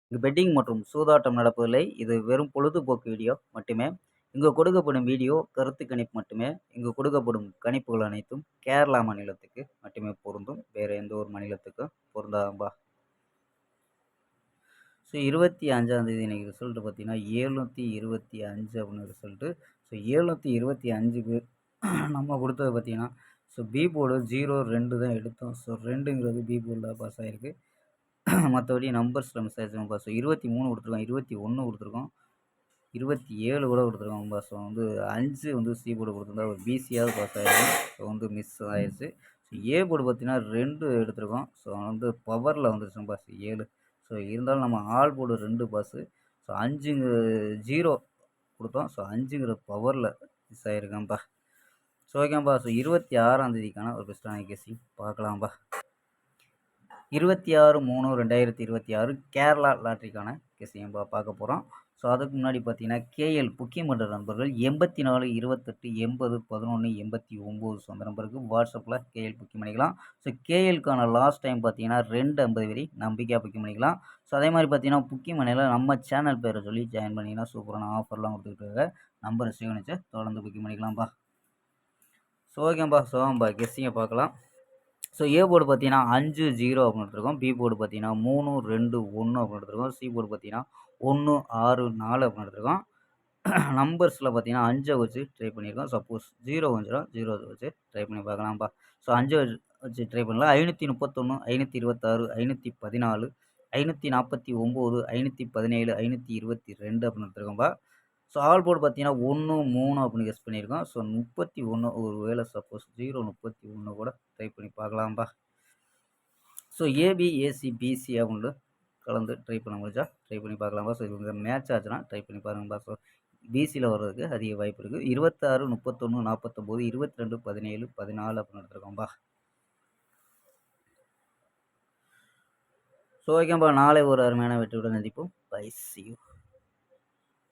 இங்கு பெட்டிங் மற்றும் சூதாட்டம் நடப்பதில்லை. இது வெறும் பொழுதுபோக்கு வீடியோ மட்டுமே. இங்கு கொடுக்கப்படும் வீடியோ கருத்து கணிப்பு மட்டுமே. இங்கு கொடுக்கப்படும் கணிப்புகள் அனைத்தும் கேரளா மாநிலத்துக்கு மட்டுமே பொருந்தும். வேற எந்த ஒரு மாநிலத்துக்கும் பொருந்தாதும்பா. ஸோ 25ஆம் தேதி இன்னைக்கு ரிசல்ட் பார்த்தீங்கன்னா 725 அப்படின்னு ரிசல்ட்டு. ஸோ 725க்கு நம்ம கொடுத்தது பார்த்தீங்கன்னா, ஸோ பி போர்டு 0, 2 தான் எடுத்தோம். ஸோ 2ங்கிறது பி போர்டில் பாஸ் ஆகிருக்கு. மற்றபடி நம்பர்ஸில் மிஸ் ஆயிடுச்சுங்கப்பா. ஸோ 23 கொடுத்துருக்கோம், 21 கொடுத்துருக்கோம், 27 கூட கொடுத்துருக்கோம்ப்பா. ஸோ 5 சி போர்டு கொடுத்துருந்தா ஒரு பிசியாவது பாஸ் ஆகிருக்கும். ஸோ மிஸ் ஆயிடுச்சு. ஸோ ஏ போர்டு பார்த்தீங்கன்னா 2 எடுத்திருக்கோம். ஸோ பவரில் வந்துருச்சுங்கப்பா. ஸோ 7. ஸோ இருந்தாலும் நம்ம ஆல் போர்டு 2 பாஸு. ஸோ 5 0 கொடுத்தோம். ஸோ 5ங்கிற பவரில் மிஸ் ஆகிருக்காம்ப்பா. ஸோ ஓகேப்பா. ஸோ 26ஆம் தேதிக்கான ஒரு பெஸ்ட்டான கெஸ்ஸிங் பார்க்கலாம்ப்பா. 26/3/2026 கேரளா லாட்ரிக்கான கெஸ்ஸிங்கப்பா பார்க்க போகிறோம். ஸோ அதுக்கு முன்னாடி பார்த்தீங்கன்னா கேஎல் புக்கிங் பண்ணுற நண்பர்கள் 84 28 80 11 89. ஸோ அந்த நம்பருக்கு வாட்ஸ்அப்பில் கேஎல் புக்கிங் பண்ணிக்கலாம். ஸோ கேஎல்க்கான லாஸ்ட் டைம் பார்த்தீங்கன்னா 250 வரை நம்பிக்கையாக புக்கிங் பண்ணிக்கலாம். ஸோ அதே மாதிரி பார்த்தீங்கன்னா புக்கிங் பண்ணியில் நம்ம சேனல் பேரை சொல்லி ஜாயின் பண்ணிங்கன்னா சூப்பரான ஆஃபர்லாம் கொடுத்துக்கிட்டு நம்பரை சேவ் பண்ணிச்சு தொடர்ந்து புக்கிங் பண்ணிக்கலாம்ப்பா. ஸோ ஓகேப்பா. கெஸ்ஸிங்கை பார்க்கலாம். ஸோ ஏ போர்டு பார்த்தீங்கன்னா 5 0 அப்படின்னு எடுத்துருக்கோம். பி போர்டு பார்த்தீங்கன்னா 3 2 1 அப்படின்னு எடுத்துருக்கோம். சி போர்டு பார்த்தீங்கன்னா 1 6 4 அப்படின்னு எடுத்துருக்கோம். நம்பர்ஸில் பார்த்தீங்கன்னா 5 வச்சு ட்ரை பண்ணியிருக்கோம். சப்போஸ் 0 வந்துச்சுன்னா 0 வச்சு ட்ரை பண்ணி பார்க்கலாம்ப்பா. ஸோ 5 வச்சு ட்ரை பண்ணலாம். 531 526 514 549 517 522 அப்படின்னு எடுத்துருக்கோம்ப்பா. ஸோ ஆல் போர்டு பார்த்தீங்கன்னா 1 3 அப்படின்னு கெஸ் பண்ணியிருக்கோம். ஸோ 31 ஒரு வேளை சப்போஸ் 31 கூட ட்ரை பண்ணி பார்க்கலாம்ப்பா. ஸோ ஏபி ஏசி பிசி அப்படின்னு கலந்து ட்ரை பண்ண முடிஞ்சா ட்ரை பண்ணி பார்க்கலாம்ப்பா. ஸோ இது மேட்ச் ஆச்சுன்னா ட்ரை பண்ணி பாருங்கப்பா. ஸோ பிசியில் வர்றதுக்கு அதிக வாய்ப்பு இருக்குது. 26 31 49 22 17 14 அப்படின்னு எடுத்துருக்கோம்ப்பா. ஸோ ஓகேப்பா. நாளை ஒரு அருமையான வெற்றியுடன் சந்திப்போம். Bye, see you.